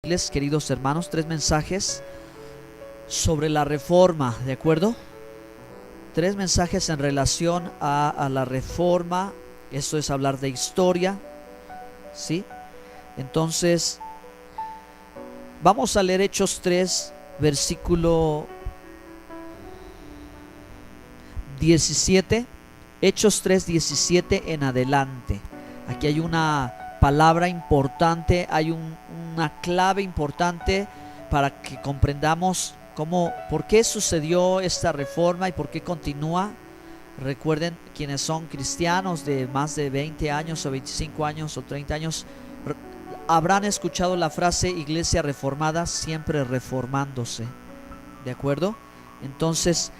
Queridos hermanos, 3 mensajes sobre la reforma, ¿de acuerdo? 3 mensajes en relación a la reforma. Esto es hablar de historia, ¿sí? Entonces, vamos a leer Hechos 3, versículo 17. Hechos 3, 17 en adelante. Aquí hay una palabra importante, hay una clave importante para que comprendamos por qué sucedió esta reforma y por qué continúa. Recuerden, quienes son cristianos de más de 20 años o 25 años o 30 años habrán escuchado la frase iglesia reformada, siempre reformándose, ¿de acuerdo? Entonces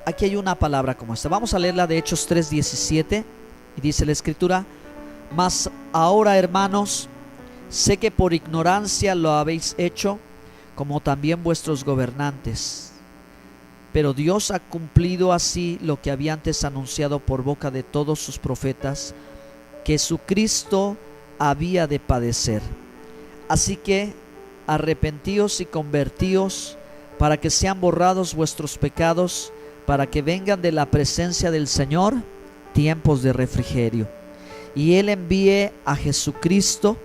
aquí hay una palabra como esta. Vamos a leerla de Hechos 3:17 y dice la escritura: mas ahora, hermanos, sé que por ignorancia lo habéis hecho, como también vuestros gobernantes. Pero Dios ha cumplido así lo que había antes anunciado por boca de todos sus profetas, que su Cristo había de padecer. Así que arrepentíos y convertíos, para que sean borrados vuestros pecados, para que vengan de la presencia del Señor tiempos de refrigerio, y Él envíe a Jesucristo,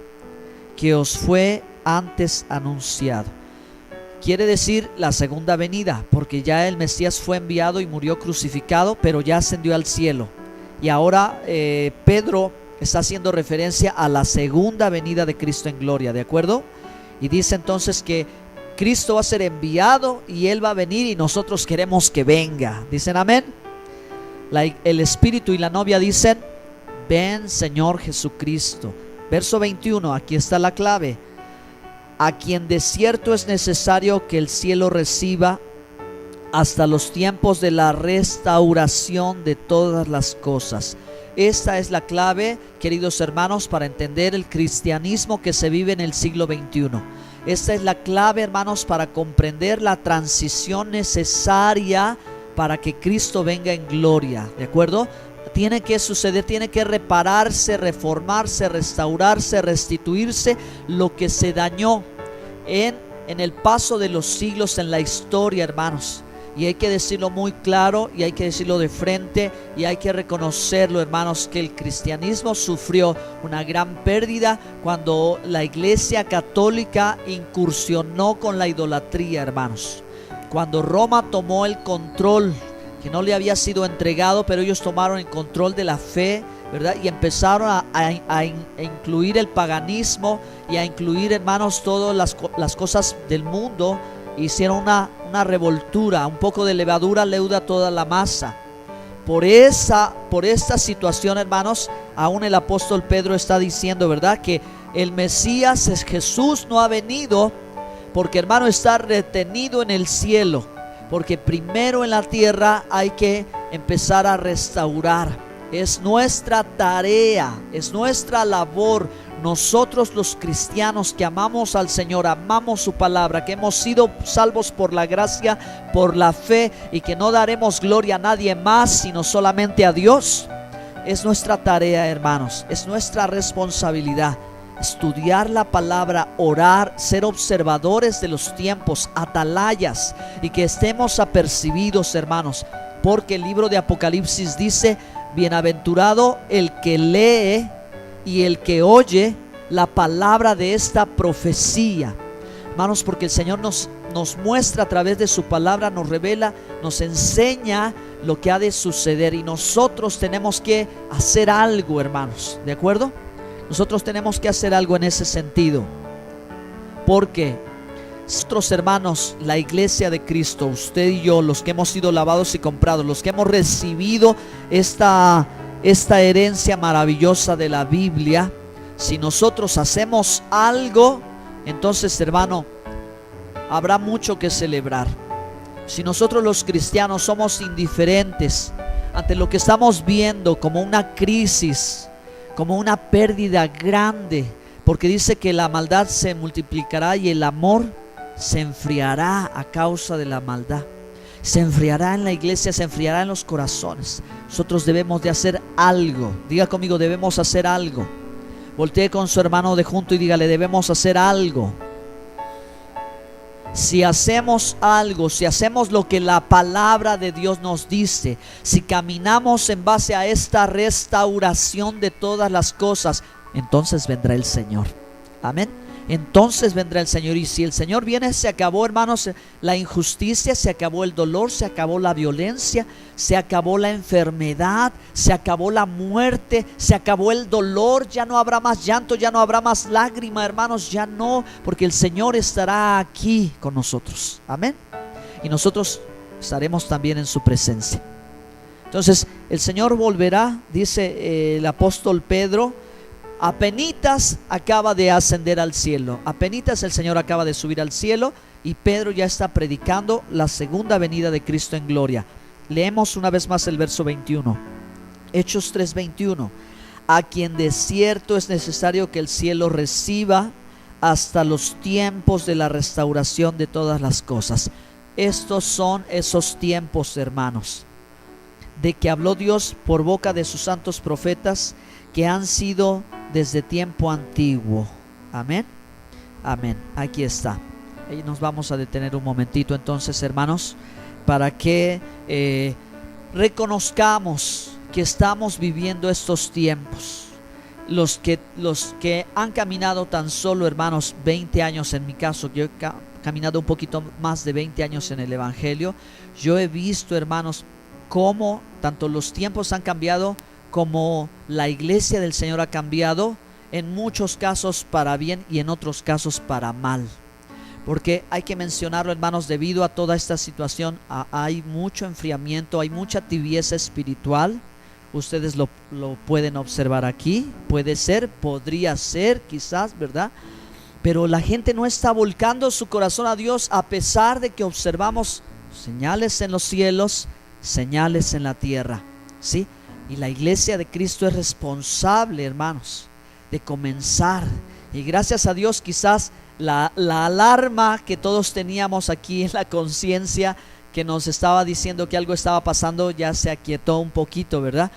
que os fue antes anunciado. Quiere decir la segunda venida, porque ya el Mesías fue enviado y murió crucificado, pero ya ascendió al cielo. Y ahora Pedro está haciendo referencia a la segunda venida de Cristo en gloria, ¿de acuerdo? Y dice entonces que Cristo va a ser enviado y Él va a venir y nosotros queremos que venga. ¿Dicen amén? El Espíritu y la novia dicen: ven, Señor Jesucristo. Verso 21, aquí está la clave: a quien de cierto es necesario que el cielo reciba hasta los tiempos de la restauración de todas las cosas. Esta es la clave, queridos hermanos, para entender el cristianismo que se vive en el siglo XXI. Esta es la clave, hermanos, para comprender la transición necesaria para que Cristo venga en gloria, ¿de acuerdo? Tiene que suceder, tiene que repararse, reformarse, restaurarse, restituirse lo que se dañó en el paso de los siglos en la historia, hermanos. Y hay que decirlo muy claro y hay que decirlo de frente y hay que reconocerlo, hermanos, que el cristianismo sufrió una gran pérdida cuando la Iglesia Católica incursionó con la idolatría, hermanos. Cuando Roma tomó el control, que no le había sido entregado, pero ellos tomaron el control de la fe, ¿verdad? Y empezaron a incluir el paganismo y a incluir, hermanos, todas las cosas del mundo. Hicieron una revoltura, un poco de levadura leuda toda la masa. Por esta situación, hermanos, aún el apóstol Pedro está diciendo, ¿verdad?, que el Mesías, Jesús, no ha venido porque, hermano, está retenido en el cielo. Porque primero en la tierra hay que empezar a restaurar. Es nuestra tarea, es nuestra labor. Nosotros los cristianos que amamos al Señor, amamos su palabra, que hemos sido salvos por la gracia, por la fe, y que no daremos gloria a nadie más sino solamente a Dios. Es nuestra tarea, hermanos, es nuestra responsabilidad estudiar la palabra, orar, ser observadores de los tiempos, atalayas, y que estemos apercibidos, hermanos, porque el libro de Apocalipsis dice: bienaventurado el que lee y el que oye la palabra de esta profecía, hermanos, porque el Señor nos muestra a través de su palabra, nos revela, nos enseña lo que ha de suceder, y nosotros tenemos que hacer algo, hermanos, ¿de acuerdo? Nosotros tenemos que hacer algo en ese sentido, porque nosotros, hermanos, la iglesia de Cristo, usted y yo, los que hemos sido lavados y comprados, los que hemos recibido esta herencia maravillosa de la Biblia, si nosotros hacemos algo, entonces, hermano, habrá mucho que celebrar. Si nosotros los cristianos somos indiferentes ante lo que estamos viendo como una crisis, como una pérdida grande, porque dice que la maldad se multiplicará y el amor se enfriará a causa de la maldad. Se enfriará en la iglesia, se enfriará en los corazones. Nosotros debemos de hacer algo. Diga conmigo: debemos hacer algo. Voltee con su hermano de junto y dígale: debemos hacer algo. Si hacemos algo, si hacemos lo que la palabra de Dios nos dice, si caminamos en base a esta restauración de todas las cosas, entonces vendrá el Señor. Amén. Entonces vendrá el Señor. Y si el Señor viene, se acabó, hermanos, la injusticia, se acabó el dolor, se acabó la violencia, se acabó la enfermedad, se acabó la muerte, se acabó el dolor. Ya no habrá más llanto, ya no habrá más lágrima, hermanos, ya no, porque el Señor estará aquí con nosotros. Amén. Y nosotros estaremos también en su presencia. Entonces el Señor volverá, dice el apóstol Pedro. Apenitas acaba de ascender al cielo, apenitas el Señor acaba de subir al cielo, y Pedro ya está predicando la segunda venida de Cristo en gloria. Leemos una vez más el verso 21, Hechos 3:21. A quien de cierto es necesario que el cielo reciba hasta los tiempos de la restauración de todas las cosas. Estos son esos tiempos, hermanos, de que habló Dios por boca de sus santos profetas, que han sido desde tiempo antiguo. Amén. Amén. Aquí está. Y nos vamos a detener un momentito entonces, hermanos, para que reconozcamos que estamos viviendo estos tiempos. Los que han caminado tan solo, hermanos, 20 años, en mi caso, yo he caminado un poquito más de 20 años en el Evangelio. Yo he visto, hermanos, cómo tanto los tiempos han cambiado, como la iglesia del Señor ha cambiado, en muchos casos para bien y en otros casos para mal. Porque hay que mencionarlo, hermanos, debido a toda esta situación, hay mucho enfriamiento, hay mucha tibieza espiritual. Ustedes lo pueden observar aquí. Puede ser, podría ser, quizás, ¿verdad? Pero la gente no está volcando su corazón a Dios, a pesar de que observamos señales en los cielos, señales en la tierra, ¿sí? Y la iglesia de Cristo es responsable, hermanos, de comenzar. Y gracias a Dios, quizás la alarma que todos teníamos aquí en la conciencia, que nos estaba diciendo que algo estaba pasando, ya se aquietó un poquito, ¿verdad?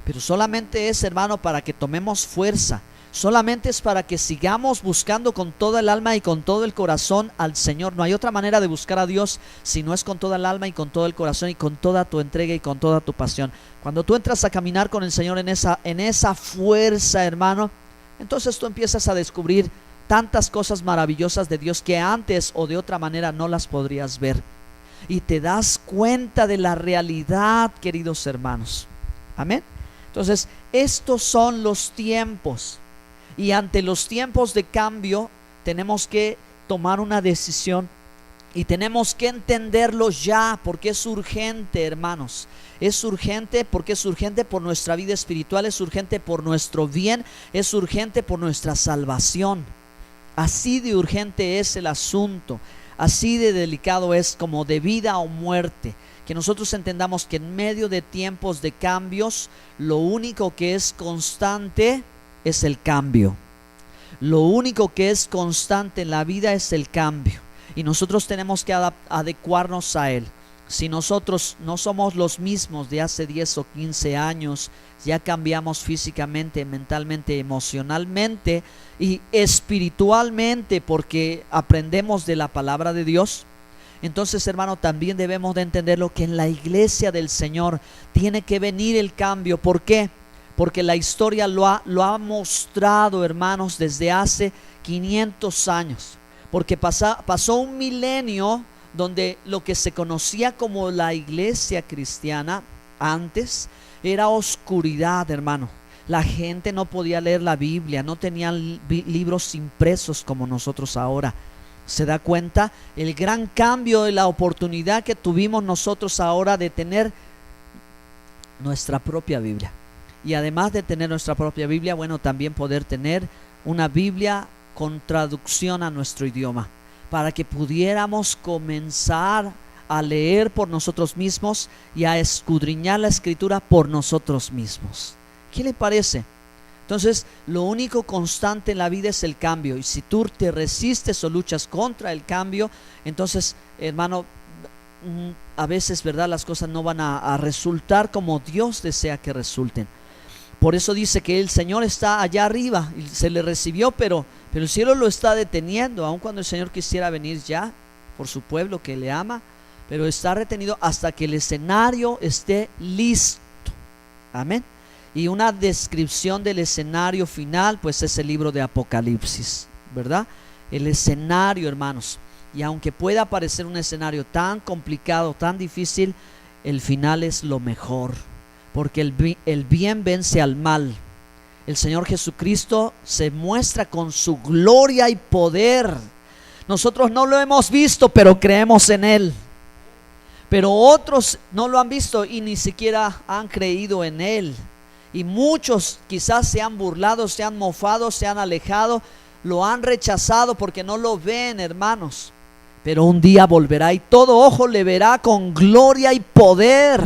Pero solamente es, hermano, para que tomemos fuerza. Solamente es para que sigamos buscando con toda el alma y con todo el corazón al Señor. No hay otra manera de buscar a Dios si no es con toda el alma y con todo el corazón y con toda tu entrega y con toda tu pasión. Cuando tú entras a caminar con el Señor en esa fuerza, hermano, entonces tú empiezas a descubrir tantas cosas maravillosas de Dios que antes o de otra manera no las podrías ver. Y te das cuenta de la realidad, queridos hermanos. Amén. Entonces, estos son los tiempos. Y ante los tiempos de cambio tenemos que tomar una decisión y tenemos que entenderlo ya, porque es urgente, hermanos. Es urgente porque es urgente por nuestra vida espiritual, es urgente por nuestro bien, es urgente por nuestra salvación. Así de urgente es el asunto, así de delicado es, como de vida o muerte. Que nosotros entendamos que en medio de tiempos de cambios, lo único que es constante es el cambio. Lo único que es constante en la vida es el cambio, y nosotros tenemos que adecuarnos a él. Si nosotros no somos los mismos de hace 10 o 15 años, ya cambiamos físicamente, mentalmente, emocionalmente y espiritualmente, porque aprendemos de la palabra de Dios. Entonces, hermano, también debemos de entender lo que en la iglesia del Señor tiene que venir el cambio. ¿Por qué? Porque la historia lo ha mostrado, hermanos, desde hace 500 años. Porque pasó un milenio donde lo que se conocía como la iglesia cristiana antes era oscuridad, hermano. La gente no podía leer la Biblia, no tenían libros impresos como nosotros ahora. ¿Se da cuenta? El gran cambio y la oportunidad que tuvimos nosotros ahora de tener nuestra propia Biblia. Y además de tener nuestra propia Biblia, bueno, también poder tener una Biblia con traducción a nuestro idioma, para que pudiéramos comenzar a leer por nosotros mismos y a escudriñar la Escritura por nosotros mismos. ¿Qué le parece? Entonces, lo único constante en la vida es el cambio, y si tú te resistes o luchas contra el cambio, entonces, hermano, a veces, ¿verdad?, las cosas no van a resultar como Dios desea que resulten. Por eso dice que el Señor está allá arriba y se le recibió, pero el cielo lo está deteniendo, aun cuando el Señor quisiera venir ya. por su pueblo que le ama, pero está retenido hasta que el escenario esté listo. Amén. Y una descripción del escenario final, pues es el libro de Apocalipsis, ¿verdad? El escenario, hermanos. Y aunque pueda parecer un escenario tan complicado, tan difícil, el final es lo mejor, porque el bien vence al mal. El Señor Jesucristo se muestra con su gloria y poder. Nosotros no lo hemos visto, pero creemos en Él. Pero otros no lo han visto y ni siquiera han creído en Él. Y muchos quizás se han burlado, se han mofado, se han alejado, lo han rechazado porque no lo ven, hermanos. Pero un día volverá y todo ojo le verá con gloria y poder.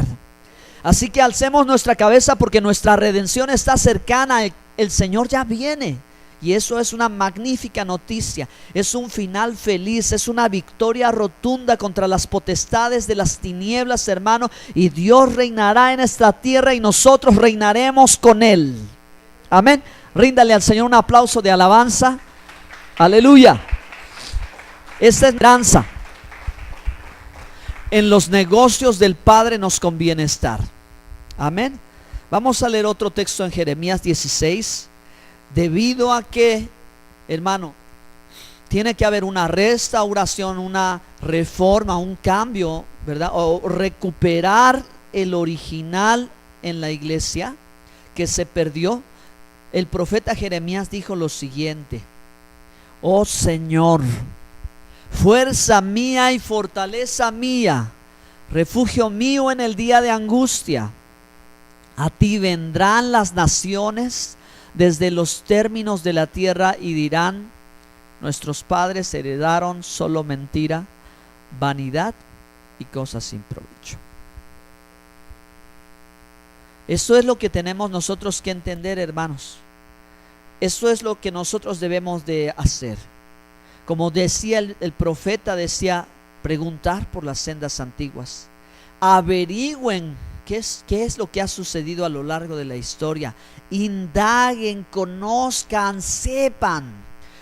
Así que alcemos nuestra cabeza porque nuestra redención está cercana. El Señor ya viene. Y eso es una magnífica noticia. Es un final feliz. Es una victoria rotunda contra las potestades de las tinieblas, hermano. Y Dios reinará en esta tierra y nosotros reinaremos con Él. Amén. Ríndale al Señor un aplauso de alabanza. Aleluya. Esta esperanza. En los negocios del Padre nos conviene estar. Amén. Vamos a leer otro texto en Jeremías 16. Debido a que, hermano, tiene que haber una restauración, una reforma, un cambio, ¿verdad? O recuperar el original en la iglesia que se perdió. El profeta Jeremías dijo lo siguiente: oh Señor, fuerza mía y fortaleza mía, refugio mío en el día de angustia. A ti vendrán las naciones desde los términos de la tierra y dirán: nuestros padres heredaron solo mentira, vanidad y cosas sin provecho. Eso es lo que tenemos nosotros que entender, hermanos. Eso es lo que nosotros debemos de hacer. Como decía el profeta, decía: preguntar por las sendas antiguas, averigüen qué es lo que ha sucedido a lo largo de la historia, indaguen, conozcan, sepan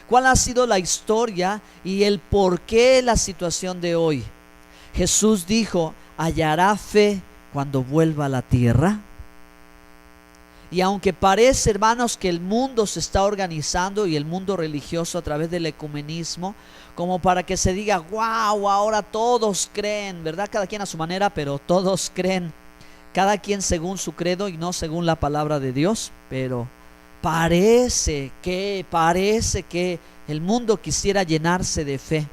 cuál ha sido la historia y el por qué la situación de hoy. Jesús dijo: ¿hallará fe cuando vuelva a la tierra? Y aunque parece, hermanos, que el mundo se está organizando, y el mundo religioso a través del ecumenismo, como para que se diga: wow, ahora todos creen, ¿verdad? Cada quien a su manera, pero todos creen, cada quien según su credo y no según la palabra de Dios. Pero parece que el mundo quisiera llenarse de fe,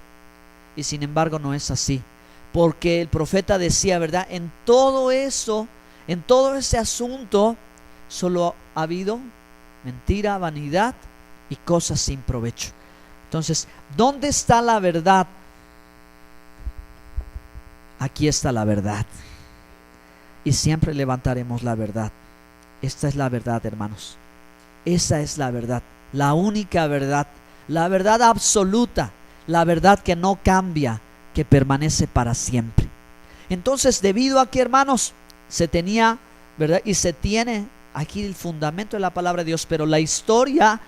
y sin embargo no es así, porque el profeta decía, ¿verdad? En todo eso, en todo ese asunto, solo ha habido mentira, vanidad y cosas sin provecho. Entonces, ¿dónde está la verdad? Aquí está la verdad. Y siempre levantaremos la verdad. Esta es la verdad, hermanos. Esa es la verdad, la única verdad, la verdad absoluta, la verdad que no cambia, que permanece para siempre. Entonces, debido a que, hermanos, se tenía, ¿verdad? Y se tiene aquí el fundamento de la palabra de Dios, pero la historia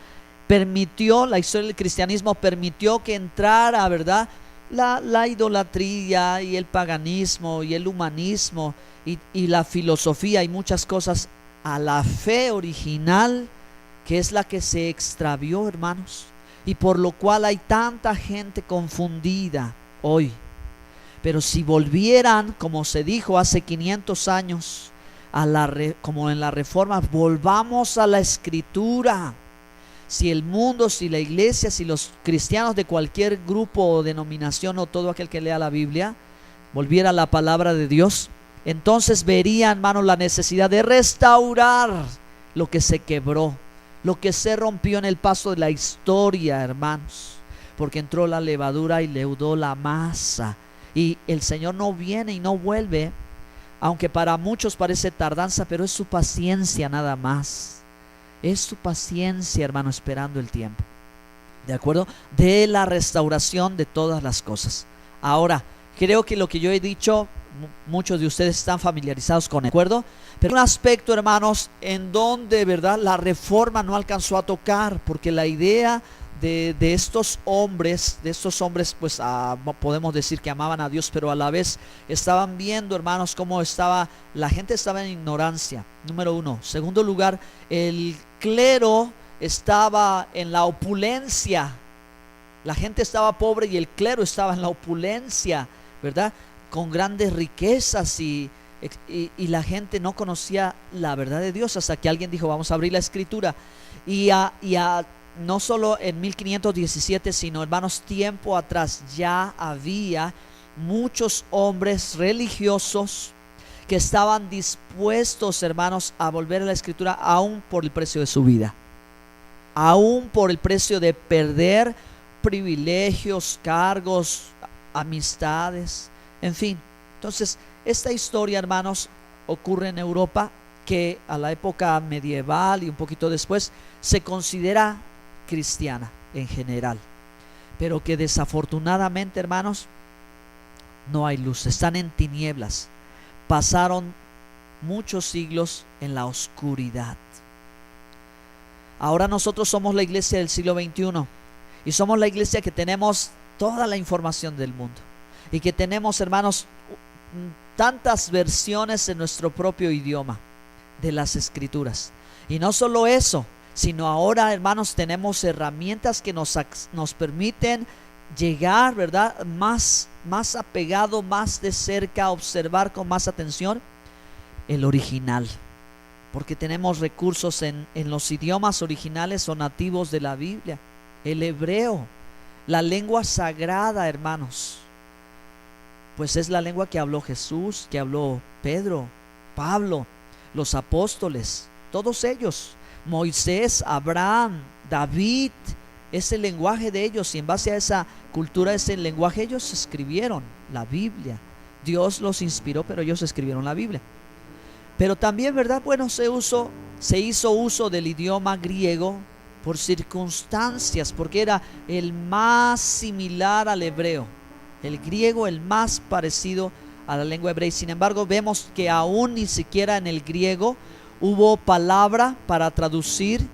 del cristianismo permitió que entrara, ¿verdad?, la idolatría y el paganismo y el humanismo y la filosofía y muchas cosas a la fe original, que es la que se extravió, hermanos, y por lo cual hay tanta gente confundida hoy. Pero si volvieran, como se dijo hace 500 años, como en la Reforma, volvamos a la Escritura. Si el mundo, si la iglesia, si los cristianos de cualquier grupo o denominación, o todo aquel que lea la Biblia, volviera a la palabra de Dios, entonces verían, hermanos, la necesidad de restaurar lo que se quebró, lo que se rompió en el paso de la historia, hermanos, porque entró la levadura y leudó la masa, y el Señor no viene y no vuelve, aunque para muchos parece tardanza, pero es su paciencia nada más. Es su paciencia, hermano, esperando el tiempo, ¿de acuerdo?, de la restauración de todas las cosas. Ahora, creo que lo que yo he dicho, muchos de ustedes están familiarizados con él, ¿de acuerdo? Pero un aspecto, hermanos, en donde, ¿verdad?, la Reforma no alcanzó a tocar, porque la idea de estos hombres, pues podemos decir que amaban a Dios, pero a la vez estaban viendo, hermanos, cómo la gente estaba en ignorancia, número uno. Segundo lugar, el clero estaba en la opulencia. La gente estaba pobre y el clero estaba en la opulencia, ¿verdad? Con grandes riquezas y la gente no conocía la verdad de Dios hasta que alguien dijo, vamos a abrir la escritura. No solo en 1517, sino, hermanos, tiempo atrás ya había muchos hombres religiosos que estaban dispuestos, hermanos, a volver a la escritura aún por el precio de su vida, aún por el precio de perder privilegios, cargos, amistades, en fin. Entonces, esta historia, hermanos, ocurre en Europa, que a la época medieval y un poquito después se considera cristiana en general, pero que desafortunadamente, hermanos, no hay luz, están en tinieblas. Pasaron muchos siglos en la oscuridad. Ahora nosotros somos la iglesia del siglo XXI y somos la iglesia que tenemos toda la información del mundo y que tenemos, hermanos, tantas versiones en nuestro propio idioma de las escrituras. Y no solo eso, sino ahora, hermanos, tenemos herramientas que nos permiten llegar, ¿verdad?, más apegado, más de cerca, observar con más atención el original, porque tenemos recursos en los idiomas originales o nativos de la Biblia. El hebreo, la lengua sagrada, hermanos, pues es la lengua que habló Jesús, que habló Pedro, Pablo, los apóstoles, todos ellos, Moisés, Abraham, David, es el lenguaje de ellos, y en base a esa cultura, ese lenguaje, ellos escribieron la Biblia. Dios los inspiró, pero ellos escribieron la Biblia. Pero también, ¿verdad? Bueno, se hizo uso del idioma griego por circunstancias, porque era el más similar al hebreo, el griego el más parecido a la lengua hebrea. Y sin embargo vemos que aún ni siquiera en el griego hubo palabra para traducir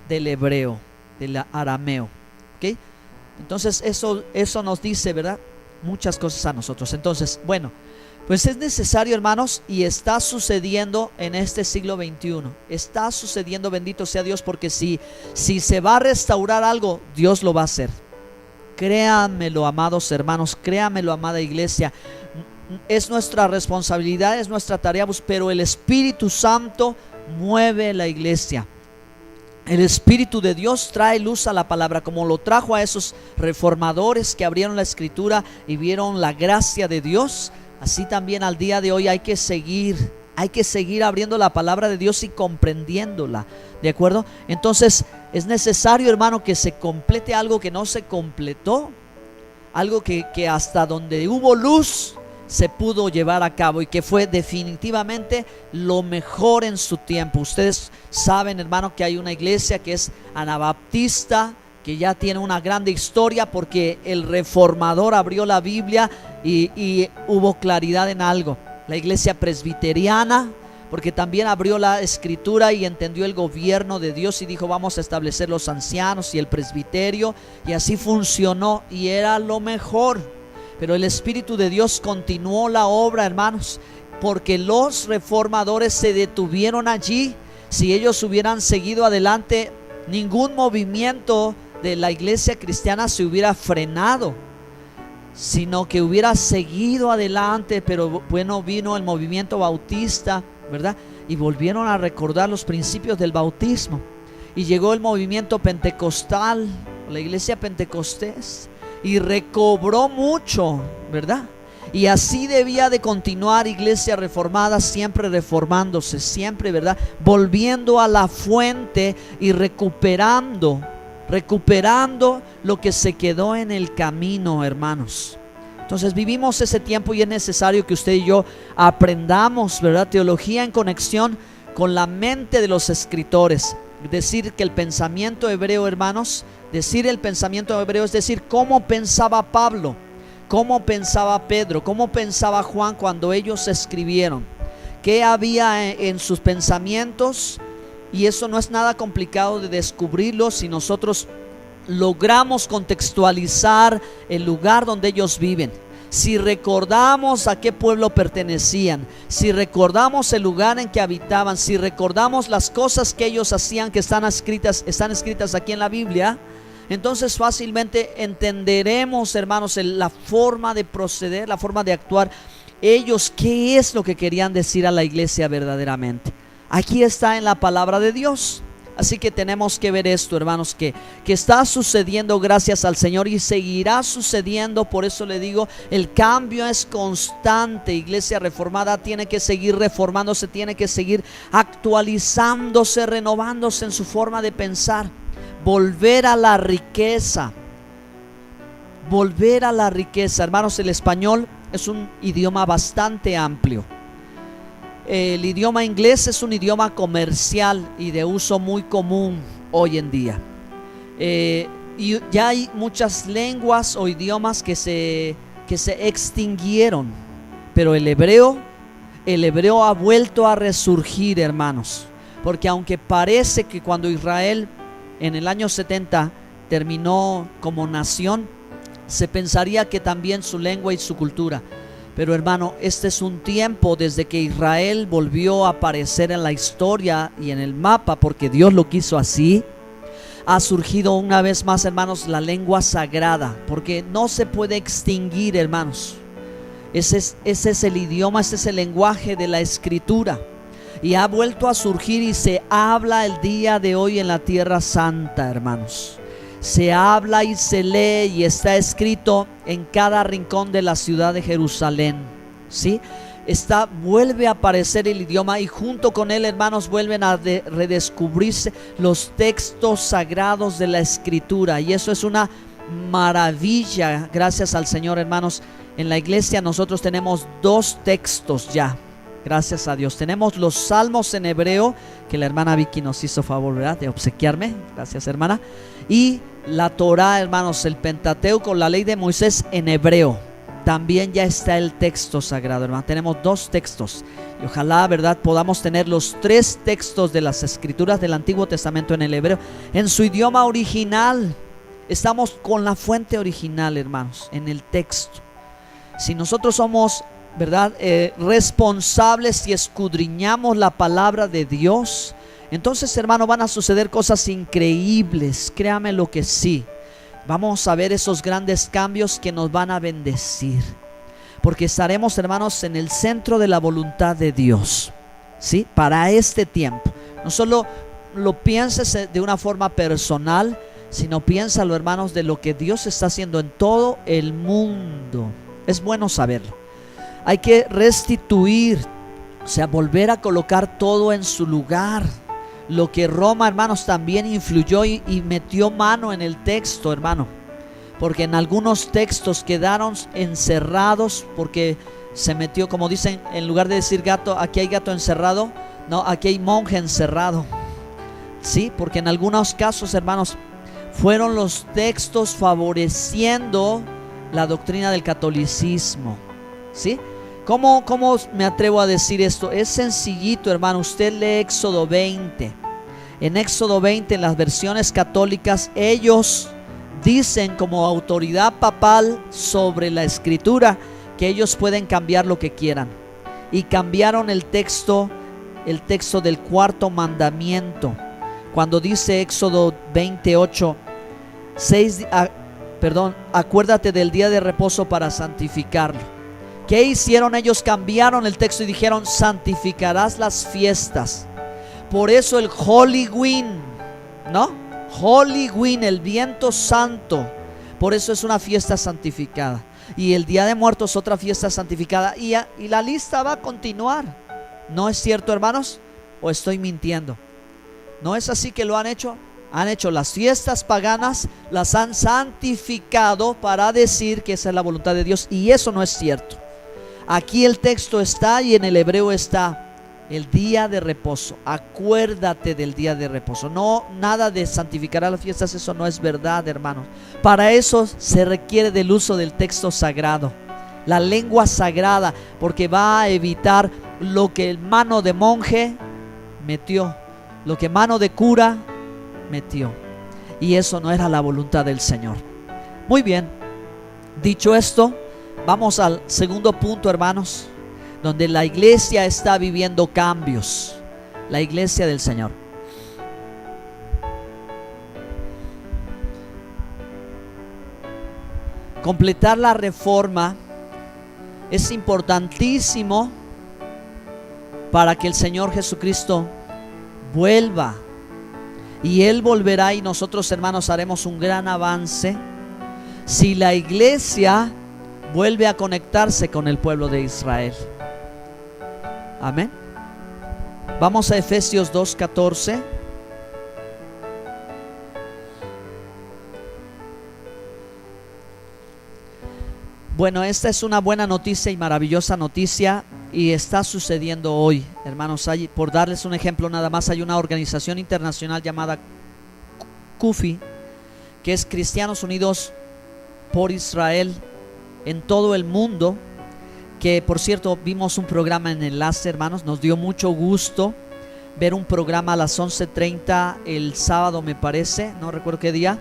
del hebreo, del arameo, ¿ok? Entonces eso nos dice, ¿verdad?, muchas cosas a nosotros. Entonces, bueno, pues es necesario, hermanos, y está sucediendo en este siglo XXI. Está sucediendo, bendito sea Dios, porque si se va a restaurar algo, Dios lo va a hacer. Créanmelo, amados hermanos, créanmelo, amada iglesia. Es nuestra responsabilidad, es nuestra tarea, pero el Espíritu Santo mueve la iglesia. El Espíritu de Dios trae luz a la palabra, como lo trajo a esos reformadores que abrieron la escritura y vieron la gracia de Dios. Así también al día de hoy hay que seguir abriendo la palabra de Dios y comprendiéndola, ¿de acuerdo? Entonces es necesario, hermano, que se complete algo que no se completó, algo que hasta donde hubo luz se pudo llevar a cabo, y que fue definitivamente lo mejor en su tiempo. Ustedes saben, hermano, que hay una iglesia que es anabaptista, que ya tiene una grande historia, porque el reformador abrió la Biblia y hubo claridad en algo. La iglesia presbiteriana, porque también abrió la escritura y entendió el gobierno de Dios y dijo, vamos a establecer los ancianos y el presbiterio, y así funcionó y era lo mejor. Pero el Espíritu de Dios continuó la obra, hermanos, porque los reformadores se detuvieron allí. Si ellos hubieran seguido adelante, ningún movimiento de la iglesia cristiana se hubiera frenado, sino que hubiera seguido adelante. Pero bueno, vino el movimiento bautista, ¿verdad? Y volvieron a recordar los principios del bautismo. Y llegó el movimiento pentecostal, la iglesia pentecostés, y recobró mucho, ¿verdad? Y así debía de continuar iglesia reformada, siempre reformándose, siempre, ¿verdad?, volviendo a la fuente y recuperando lo que se quedó en el camino, hermanos. Entonces vivimos ese tiempo y es necesario que usted y yo aprendamos, ¿verdad?, teología en conexión con la mente de los escritores. Decir que el pensamiento hebreo, hermanos, decir el pensamiento hebreo es decir cómo pensaba Pablo, cómo pensaba Pedro, cómo pensaba Juan cuando ellos escribieron, qué había en sus pensamientos. Y eso no es nada complicado de descubrirlo si nosotros logramos contextualizar el lugar donde ellos viven, si recordamos a qué pueblo pertenecían, si recordamos el lugar en que habitaban, si recordamos las cosas que ellos hacían que están escritas aquí en la Biblia, entonces fácilmente entenderemos, hermanos, la forma de proceder, la forma de actuar. Ellos, ¿qué es lo que querían decir a la iglesia verdaderamente? Aquí está en la palabra de Dios. Así que tenemos que ver esto, hermanos, que está sucediendo gracias al Señor y seguirá sucediendo. Por eso le digo, el cambio es constante. Iglesia reformada tiene que seguir reformándose, tiene que seguir actualizándose, renovándose en su forma de pensar. Volver a la riqueza. Volver a la riqueza. Hermanos, el español es un idioma bastante amplio. El idioma inglés es un idioma comercial y de uso muy común hoy en día. Y ya hay muchas lenguas o idiomas que se extinguieron, pero el hebreo ha vuelto a resurgir, hermanos, porque aunque parece que cuando Israel en el año 70 terminó como nación, se pensaría que también su lengua y su cultura. Pero hermano, este es un tiempo desde que Israel volvió a aparecer en la historia y en el mapa, porque Dios lo quiso así. Ha surgido una vez más, hermanos, la lengua sagrada, porque no se puede extinguir, hermanos. Ese es el idioma, ese es el lenguaje de la escritura. Y ha vuelto a surgir y se habla el día de hoy en la tierra santa, hermanos. Se habla y se lee y está escrito en cada rincón de la ciudad de Jerusalén, ¿sí? Vuelve a aparecer el idioma y junto con él, hermanos, vuelven a redescubrirse los textos sagrados de la escritura. Y eso es una maravilla, gracias al Señor, hermanos. En la iglesia nosotros tenemos 2 textos ya, gracias a Dios. Tenemos los salmos en hebreo, que la hermana Vicky nos hizo favor, ¿verdad?, de obsequiarme. Gracias, hermana. Y la Torá, hermanos, el Pentateuco, la ley de Moisés en hebreo. También ya está el texto sagrado, hermano. Tenemos 2 textos. Y ojalá, ¿verdad?, podamos tener los 3 textos de las escrituras del Antiguo Testamento en el hebreo, en su idioma original. Estamos con la fuente original, hermanos, en el texto. Si nosotros somos, ¿verdad?, responsables y escudriñamos la palabra de Dios, entonces, hermano, van a suceder cosas increíbles. Créame lo que sí. Vamos a ver esos grandes cambios que nos van a bendecir, porque estaremos, hermanos, en el centro de la voluntad de Dios, ¿sí? Para este tiempo. No solo lo pienses de una forma personal, sino piénsalo, hermanos, de lo que Dios está haciendo en todo el mundo. Es bueno saberlo. Hay que restituir, o sea, volver a colocar todo en su lugar. Lo que Roma, hermanos, también influyó y metió mano en el texto, hermano, porque en algunos textos quedaron encerrados, porque se metió, como dicen, en lugar de decir gato, aquí hay gato encerrado, no, aquí hay monje encerrado, sí, porque en algunos casos, hermanos, fueron los textos favoreciendo la doctrina del catolicismo, ¿sí? ¿Cómo me atrevo a decir esto? Es sencillito, hermano. Usted lee Éxodo 20. En Éxodo 20, en las versiones católicas, ellos dicen como autoridad papal sobre la escritura que ellos pueden cambiar lo que quieran. Y cambiaron el texto del 4º mandamiento. Cuando dice Éxodo 28, acuérdate del día de reposo para santificarlo. ¿Qué hicieron ellos? Cambiaron el texto y dijeron: santificarás las fiestas. Por eso el Halloween, ¿no? Halloween, el viento santo. Por eso es una fiesta santificada. Y el Día de Muertos, otra fiesta santificada. Y la lista va a continuar. ¿No es cierto, hermanos? ¿O estoy mintiendo? ¿No es así que lo han hecho? Han hecho las fiestas paganas, las han santificado para decir que esa es la voluntad de Dios. Y eso no es cierto. Aquí el texto está y en el hebreo está el día de reposo. Acuérdate del día de reposo. No, nada de santificar a las fiestas, eso no es verdad, hermanos. Para eso se requiere del uso del texto sagrado, la lengua sagrada, porque va a evitar lo que mano de monje metió, lo que mano de cura metió. y eso no era la voluntad del Señor. Muy bien, dicho esto, vamos al segundo punto, hermanos, donde la iglesia está viviendo cambios. La iglesia del Señor. Completar la reforma es importantísimo para que el Señor Jesucristo vuelva. Y Él volverá y nosotros, hermanos, haremos un gran avance si la iglesia vuelve a conectarse con el pueblo de Israel. Amén. Vamos a Efesios 2:14. Bueno, esta es una buena noticia y maravillosa noticia, y está sucediendo hoy, hermanos. Por darles un ejemplo nada más, hay una organización internacional llamada CUFI, que es Cristianos Unidos por Israel en todo el mundo, que por cierto vimos un programa en Enlace, hermanos. Nos dio mucho gusto ver un programa a las 11:30 el sábado, me parece, no recuerdo qué día,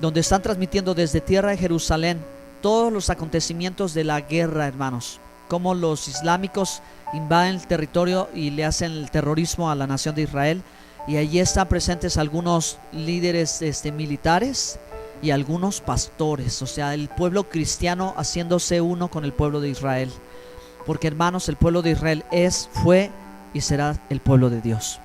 donde están transmitiendo desde tierra de Jerusalén todos los acontecimientos de la guerra, hermanos, cómo los islámicos invaden el territorio y le hacen el terrorismo a la nación de Israel. Y allí están presentes algunos líderes militares y algunos pastores, o sea, el pueblo cristiano haciéndose uno con el pueblo de Israel. Porque, hermanos, el pueblo de Israel fue y será el pueblo de Dios.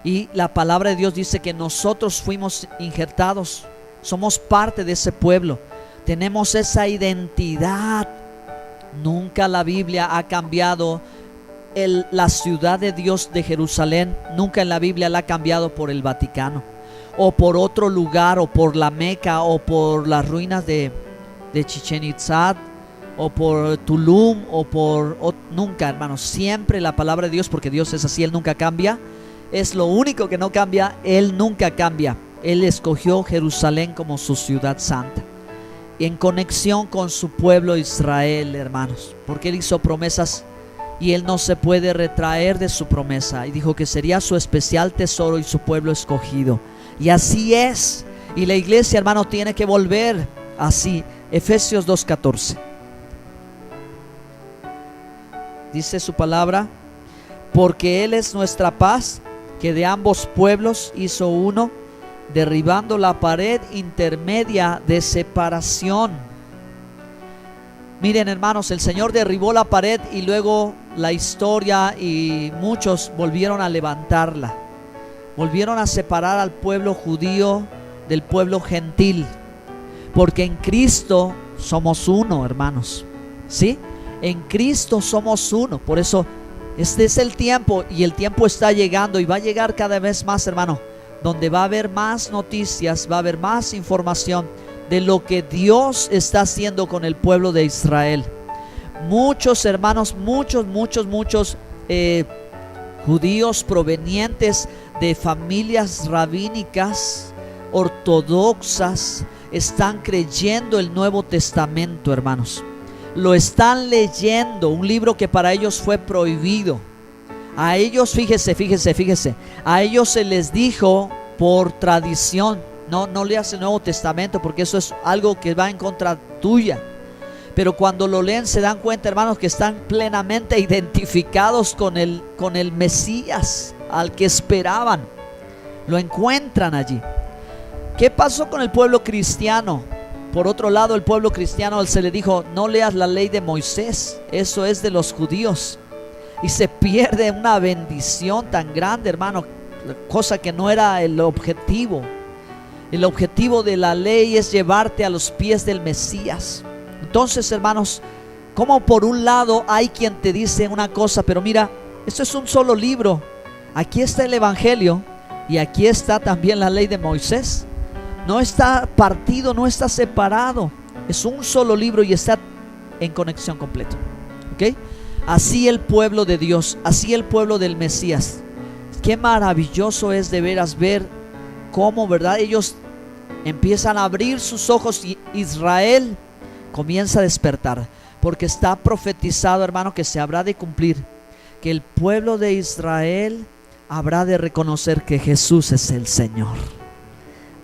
Y la palabra de Dios dice que nosotros fuimos injertados, somos parte de ese pueblo, tenemos esa identidad. Nunca la Biblia ha cambiado la ciudad de Dios de Jerusalén. Nunca en la Biblia la ha cambiado por el Vaticano, o por otro lugar, o por la Meca, o por las ruinas de Chichén Itzá, o por Tulum, nunca, hermanos. Siempre la palabra de Dios, porque Dios es así, Él nunca cambia. Es lo único que no cambia, Él nunca cambia. Él escogió Jerusalén como su ciudad santa, en conexión con su pueblo Israel, hermanos, porque Él hizo promesas y Él no se puede retraer de su promesa, y dijo que sería su especial tesoro y su pueblo escogido. Y así es. Y la iglesia, hermano, tiene que volver así. Efesios 2:14 dice su palabra: porque Él es nuestra paz, que de ambos pueblos hizo uno, derribando la pared intermedia de separación. Miren, hermanos, el Señor derribó la pared y luego la historia y muchos volvieron a levantarla. Volvieron a separar al pueblo judío del pueblo gentil, porque en Cristo somos uno, hermanos. ¿Sí? En Cristo somos uno. Por eso este es el tiempo, y el tiempo está llegando y va a llegar cada vez más, hermano, donde va a haber más noticias, va a haber más información de lo que Dios está haciendo con el pueblo de Israel. Muchos, hermanos, muchos judíos provenientes de familias rabínicas ortodoxas están creyendo el Nuevo Testamento, hermanos. Lo están leyendo, un libro que para ellos fue prohibido. A ellos, fíjese, a ellos se les dijo por tradición: no leas el Nuevo Testamento, porque eso es algo que va en contra tuya. Pero cuando lo leen se dan cuenta, hermanos, que están plenamente identificados con el Mesías al que esperaban. Lo encuentran allí. ¿Qué pasó con el pueblo cristiano? Por otro lado, el pueblo cristiano se le dijo: no leas la ley de Moisés, eso es de los judíos. Y se pierde una bendición tan grande, hermano, cosa que no era el objetivo. El objetivo de la ley es llevarte a los pies del Mesías. Entonces, hermanos, como por un lado hay quien te dice una cosa, pero mira, esto es un solo libro. Aquí está el Evangelio y aquí está también la ley de Moisés. No está partido, no está separado. Es un solo libro y está en conexión completa. ¿Ok? Así el pueblo de Dios, así el pueblo del Mesías. Qué maravilloso es de veras ver cómo, ¿verdad?, ellos empiezan a abrir sus ojos y Israel comienza a despertar, porque está profetizado, hermano, que se habrá de cumplir, que el pueblo de Israel habrá de reconocer que Jesús es el Señor.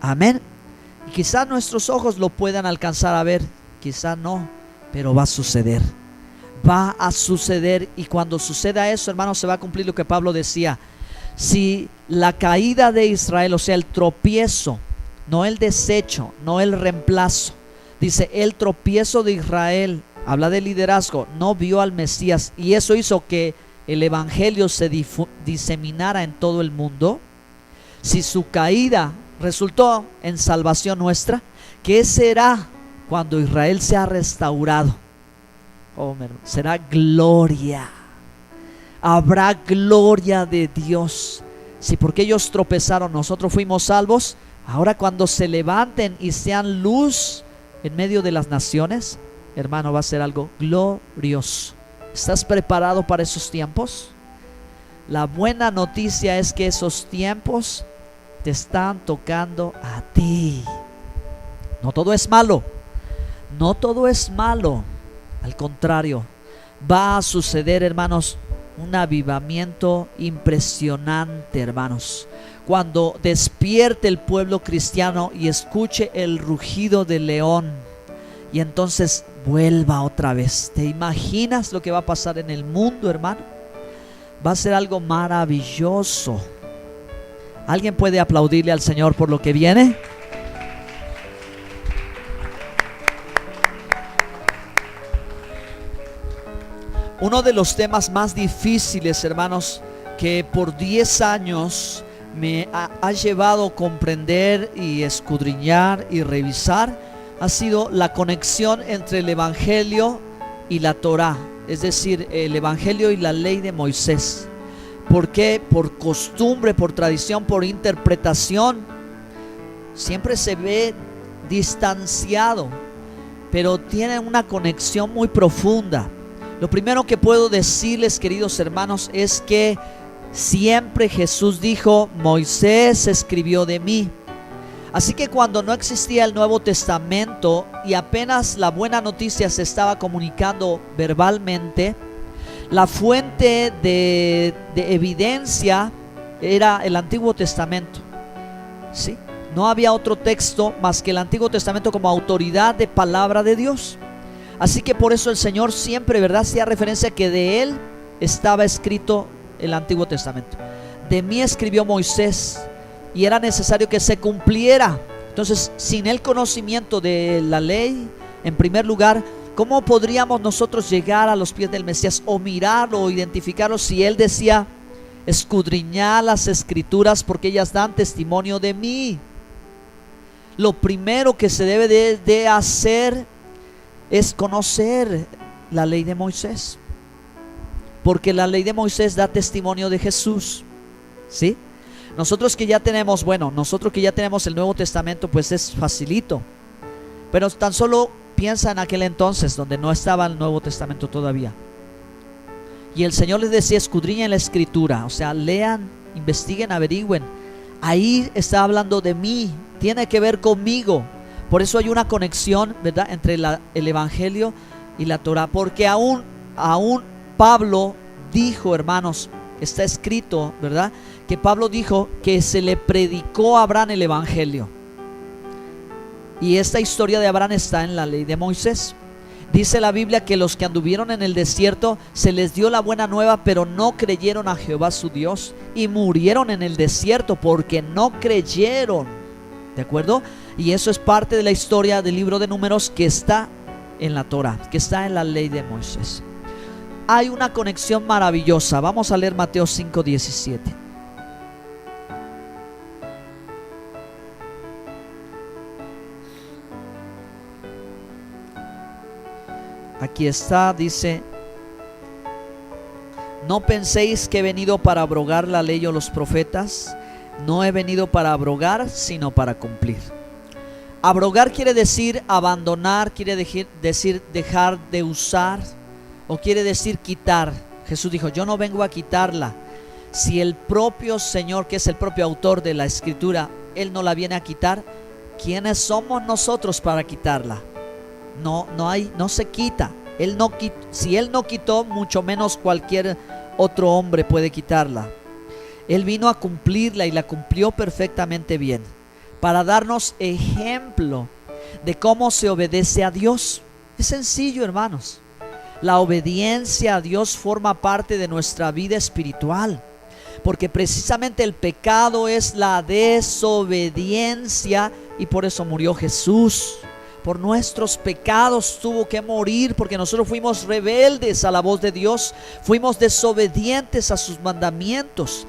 Amén. Y quizá nuestros ojos lo puedan alcanzar a ver, quizá no, pero va a suceder. Va a suceder, y cuando suceda eso, hermanos, se va a cumplir lo que Pablo decía. Si la caída de Israel, o sea, el tropiezo, no el desecho, no el reemplazo, dice el tropiezo de Israel, habla de liderazgo, no vio al Mesías, y eso hizo que el evangelio se diseminara en todo el mundo. Si su caída resultó en salvación nuestra, ¿qué será cuando Israel sea restaurado? Oh, será gloria. Habrá gloria de Dios. Si porque ellos tropezaron nosotros fuimos salvos, ahora cuando se levanten y sean luz en medio de las naciones, hermano, va a ser algo glorioso. ¿Estás preparado para esos tiempos? La buena noticia es que esos tiempos te están tocando a ti. No todo es malo. No todo es malo. Al contrario, va a suceder, hermanos, un avivamiento impresionante, hermanos. Cuando despierte el pueblo cristiano y escuche el rugido del león, y entonces vuelva otra vez. ¿Te imaginas lo que va a pasar en el mundo, hermano? Va a ser algo maravilloso. ¿Alguien puede aplaudirle al Señor por lo que viene? Uno de los temas más difíciles, hermanos, que por 10 años me ha llevado a comprender y escudriñar y revisar, ha sido la conexión entre el Evangelio y la Torá, es decir, el Evangelio y la ley de Moisés. ¿Por qué? Por costumbre, por tradición, por interpretación, siempre se ve distanciado, pero tiene una conexión muy profunda. Lo primero que puedo decirles, queridos hermanos, es que siempre Jesús dijo: Moisés escribió de mí. Así que cuando no existía el Nuevo Testamento y apenas la buena noticia se estaba comunicando verbalmente, la fuente de evidencia era el Antiguo Testamento, ¿sí? No había otro texto más que el Antiguo Testamento como autoridad de palabra de Dios. Así que por eso el Señor siempre, ¿verdad?, hacía referencia a que de Él estaba escrito el Antiguo Testamento. De mí escribió Moisés, y era necesario que se cumpliera. Entonces, sin el conocimiento de la ley, en primer lugar, ¿cómo podríamos nosotros llegar a los pies del Mesías o mirarlo o identificarlo si Él decía: escudriñad las Escrituras porque ellas dan testimonio de mí? Lo primero que se debe de hacer es conocer la ley de Moisés, porque la ley de Moisés da testimonio de Jesús, ¿sí? Nosotros que ya tenemos el Nuevo Testamento, pues es facilito, pero tan solo piensa en aquel entonces donde no estaba el Nuevo Testamento todavía, y el Señor les decía: escudriñen la Escritura, o sea, lean, investiguen, averigüen. Ahí está hablando de mí, tiene que ver conmigo. Por eso hay una conexión, ¿verdad?, entre el Evangelio y la Torá, porque aún Pablo dijo, hermanos, está escrito, ¿verdad?, que Pablo dijo que se le predicó a Abraham el Evangelio, y esta historia de Abraham está en la ley de Moisés. Dice la Biblia que los que anduvieron en el desierto se les dio la buena nueva, pero no creyeron a Jehová su Dios, y murieron en el desierto porque no creyeron. ¿De acuerdo? Y eso es parte de la historia del libro de Números, que está en la Torá, que está en la ley de Moisés. Hay una conexión maravillosa. Vamos a leer Mateo 5:17. Aquí está, dice: no penséis que he venido para abrogar la ley o los profetas. No he venido para abrogar, sino para cumplir. Abrogar quiere decir abandonar, quiere decir dejar de usar, o quiere decir quitar. Jesús dijo: yo no vengo a quitarla. Si el propio Señor, que es el propio autor de la Escritura, Él no la viene a quitar, ¿quiénes somos nosotros para quitarla? No se quita. Si Él no quitó, mucho menos cualquier otro hombre puede quitarla. Él vino a cumplirla y la cumplió perfectamente bien. para darnos ejemplo de cómo se obedece a Dios. Es sencillo, hermanos. La obediencia a Dios forma parte de nuestra vida espiritual, porque precisamente el pecado es la desobediencia, y por eso murió Jesús. Por nuestros pecados tuvo que morir, porque nosotros fuimos rebeldes a la voz de Dios, fuimos desobedientes a sus mandamientos,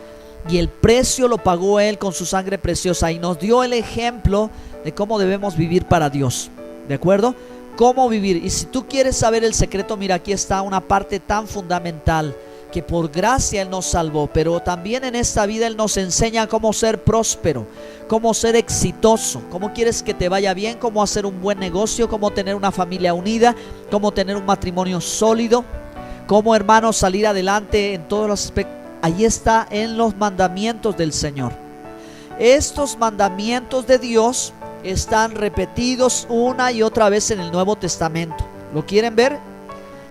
y el precio lo pagó Él con su sangre preciosa, y nos dio el ejemplo de cómo debemos vivir para Dios. ¿De acuerdo? Cómo vivir. Y si tú quieres saber el secreto, mira, aquí está una parte tan fundamental, que por gracia Él nos salvó, pero también en esta vida Él nos enseña cómo ser próspero, cómo ser exitoso, cómo quieres que te vaya bien, cómo hacer un buen negocio, cómo tener una familia unida, cómo tener un matrimonio sólido, cómo, hermanos, salir adelante en todos los aspectos. Ahí está en los mandamientos del Señor. Estos mandamientos de Dios están repetidos una y otra vez en el Nuevo Testamento. ¿Lo quieren ver?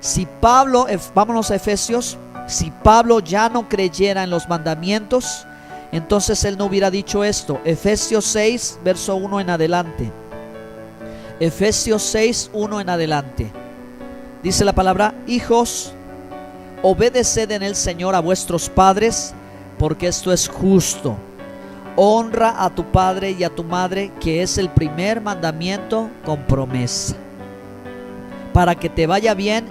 Si Pablo, vámonos a Efesios, si Pablo ya no creyera en los mandamientos, entonces él no hubiera dicho esto. Efesios 6, verso 1 en adelante. Efesios 6, 1 en adelante. Dice la palabra: hijos, obedeced en el Señor a vuestros padres, porque esto es justo. Honra a tu padre y a tu madre, que es el primer mandamiento con promesa, para que te vaya bien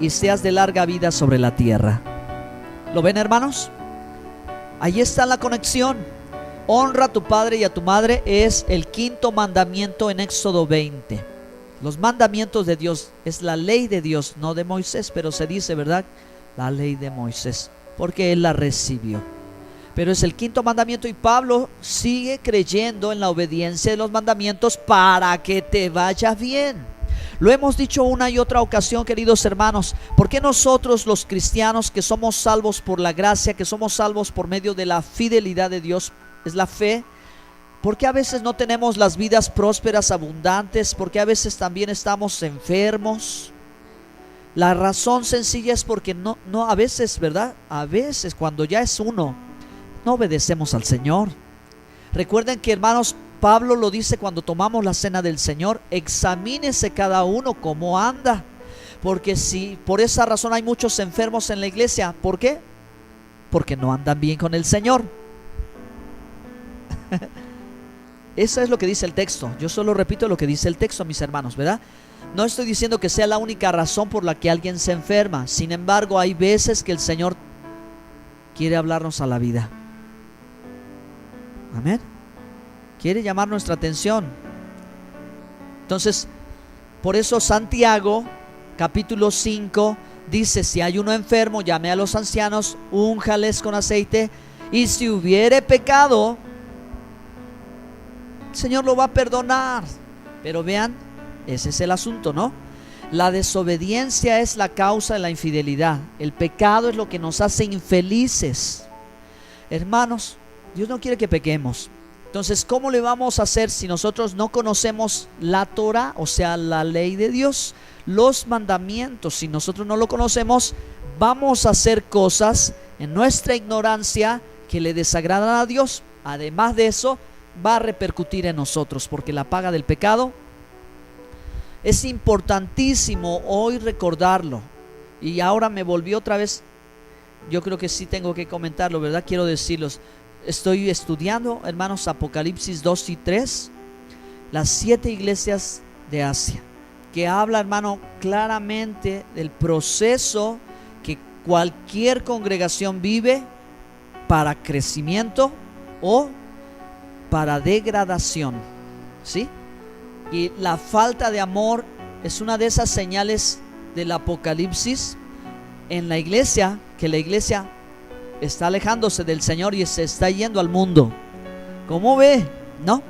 y seas de larga vida sobre la tierra. ¿Lo ven, hermanos? Ahí está la conexión. Honra a tu padre y a tu madre es el quinto mandamiento en Éxodo 20. Los mandamientos de Dios es la ley de Dios, no de Moisés, pero se dice, ¿verdad?, la ley de Moisés, porque él la recibió. Pero es el quinto mandamiento, y Pablo sigue creyendo en la obediencia de los mandamientos para que te vaya bien. Lo hemos dicho una y otra ocasión, queridos hermanos. ¿Por qué nosotros, los cristianos, que somos salvos por la gracia, que somos salvos por medio de la fidelidad de Dios, es la fe, por qué a veces no tenemos las vidas prósperas, abundantes? ¿Por qué a veces también estamos enfermos? La razón sencilla es porque no a veces, ¿verdad? A veces, cuando ya es uno, no obedecemos al Señor. Recuerden que, hermanos, Pablo lo dice cuando tomamos la cena del Señor: examínese cada uno cómo anda, porque si por esa razón hay muchos enfermos en la iglesia, ¿por qué? Porque no andan bien con el Señor. Eso es lo que dice el texto. Yo solo repito lo que dice el texto, mis hermanos, ¿verdad? No estoy diciendo que sea la única razón por la que alguien se enferma. Sin embargo, hay veces que el Señor quiere hablarnos a la vida. Amén. Quiere llamar nuestra atención. Entonces, por eso Santiago, capítulo 5, dice: si hay uno enfermo, llame a los ancianos, únjales con aceite, y si hubiere pecado, el Señor lo va a perdonar. Pero vean, ese es el asunto, ¿no? La desobediencia es la causa de la infidelidad. El pecado es lo que nos hace infelices. Hermanos, Dios no quiere que pequemos. Entonces, ¿cómo le vamos a hacer si nosotros no conocemos la Torah, o sea, la ley de Dios, los mandamientos? Si nosotros no lo conocemos, vamos a hacer cosas en nuestra ignorancia que le desagradan a Dios. Además de eso, va a repercutir en nosotros, porque la paga del pecado es importantísimo hoy recordarlo. Y ahora me volví otra vez, yo creo que sí tengo que comentarlo, ¿verdad? Quiero decirlos. Estoy estudiando, hermanos, Apocalipsis 2 y 3, las 7 iglesias de Asia, que habla, hermano, claramente del proceso que cualquier congregación vive para crecimiento o para degradación, ¿sí? Y la falta de amor es una de esas señales del Apocalipsis en la iglesia, que la iglesia está alejándose del Señor y se está yendo al mundo. ¿Cómo ve? ¿No?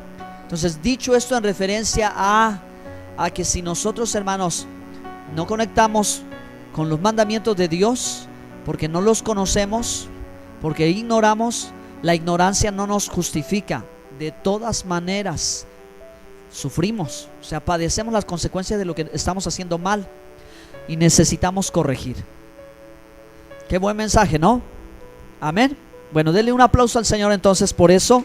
Entonces, dicho esto en referencia a que si nosotros, hermanos, no conectamos con los mandamientos de Dios, porque no los conocemos, porque ignoramos, la ignorancia no nos justifica. De todas maneras, sufrimos, o sea, padecemos las consecuencias de lo que estamos haciendo mal, y necesitamos corregir. Qué buen mensaje, ¿no? Amén. Bueno, denle un aplauso al Señor entonces por eso.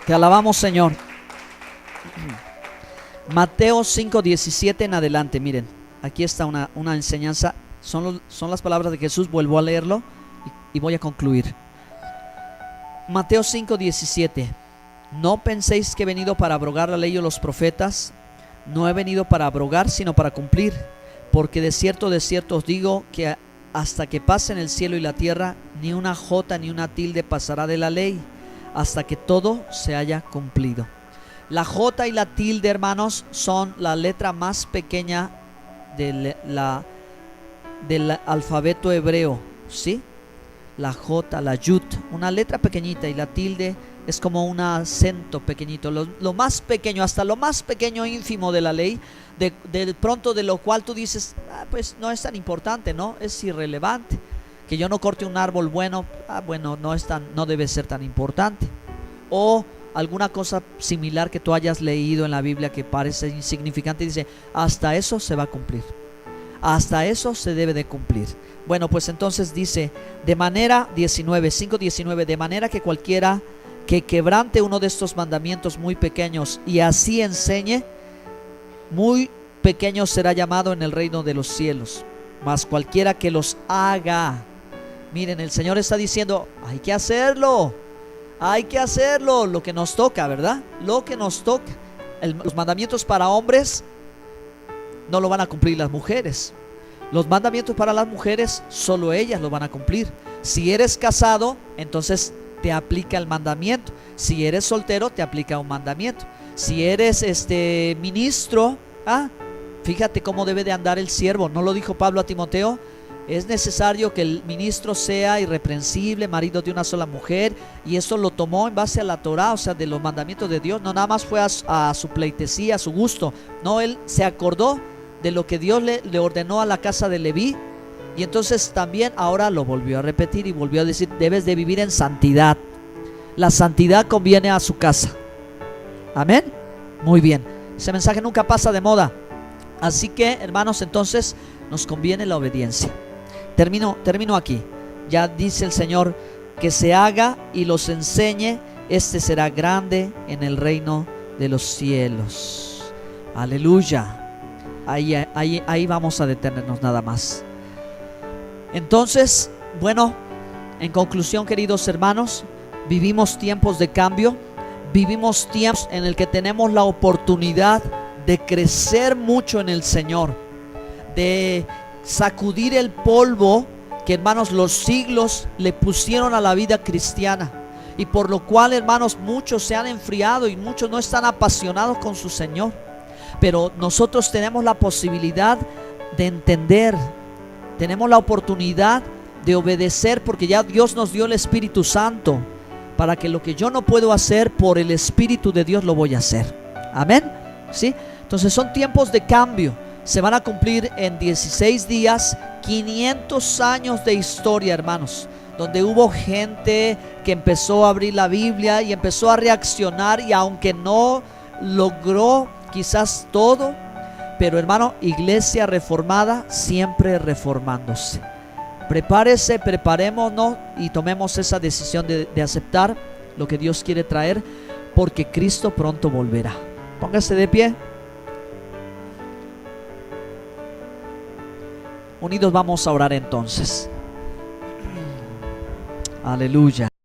Te alabamos, Señor. Mateo 5:17 en adelante. Miren, aquí está una enseñanza. Son las palabras de Jesús. Vuelvo a leerlo y voy a concluir. Mateo 5:17. No penséis que he venido para abrogar la ley o los profetas. No he venido para abrogar, sino para cumplir. Porque de cierto os digo que hasta que pasen el cielo y la tierra, ni una jota ni una tilde pasará de la ley, hasta que todo se haya cumplido. La jota y la tilde, hermanos, son la letra más pequeña del alfabeto hebreo, ¿sí? La jota, la yud, una letra pequeñita, y la tilde es como un acento pequeñito, lo más pequeño, hasta lo más pequeño ínfimo de la ley, de pronto de lo cual tú dices, pues no es tan importante, ¿no? Es irrelevante. Que yo no corte un árbol bueno, bueno, no debe ser tan importante. O alguna cosa similar que tú hayas leído en la Biblia que parece insignificante y dice, hasta eso se va a cumplir, hasta eso se debe de cumplir. Bueno, pues entonces dice, de manera 5:19, de manera que cualquiera que quebrante uno de estos mandamientos muy pequeños y así enseñe, muy pequeño será llamado en el reino de los cielos. Mas cualquiera que los haga, miren, el Señor está diciendo, hay que hacerlo, lo que nos toca, ¿verdad? Lo que nos toca. Los mandamientos para hombres no lo van a cumplir las mujeres. Los mandamientos para las mujeres solo ellas lo van a cumplir. Si eres casado, entonces te aplica el mandamiento. Si eres soltero, te aplica un mandamiento. Si eres ministro, fíjate cómo debe de andar el siervo. ¿No lo dijo Pablo a Timoteo? Es necesario que el ministro sea irreprensible, marido de una sola mujer. Y eso lo tomó en base a la Torá, o sea, de los mandamientos de Dios. No nada más fue a su pleitesía, a su gusto. No, él se acordó de lo que Dios le ordenó a la casa de Leví. Y entonces también ahora lo volvió a repetir y volvió a decir, debes de vivir en santidad. La santidad conviene a su casa. Amén. Muy bien. Ese mensaje nunca pasa de moda. Así que, hermanos, entonces nos conviene la obediencia. Termino aquí. Ya dice el Señor, que se haga y los enseñe, este será grande en el reino de los cielos. Aleluya. Ahí vamos a detenernos nada más. Entonces, bueno, en conclusión, queridos hermanos, vivimos tiempos de cambio. Vivimos tiempos en el que tenemos la oportunidad de crecer mucho en el Señor, de sacudir el polvo que, hermanos, los siglos le pusieron a la vida cristiana, y por lo cual, hermanos, muchos se han enfriado y muchos no están apasionados con su Señor. Pero nosotros tenemos la posibilidad de entender, tenemos la oportunidad de obedecer, porque ya Dios nos dio el Espíritu Santo para que lo que yo no puedo hacer, por el Espíritu de Dios lo voy a hacer. Amén. ¿Sí? Entonces son tiempos de cambio. Se van a cumplir en 16 días 500 años de historia, hermanos, donde hubo gente que empezó a abrir la Biblia y empezó a reaccionar, y aunque no logró quizás todo, pero, hermano, iglesia reformada siempre reformándose. Prepárese, preparémonos y tomemos esa decisión de aceptar lo que Dios quiere traer, porque Cristo pronto volverá. Póngase de pie. Unidos vamos a orar entonces. Aleluya.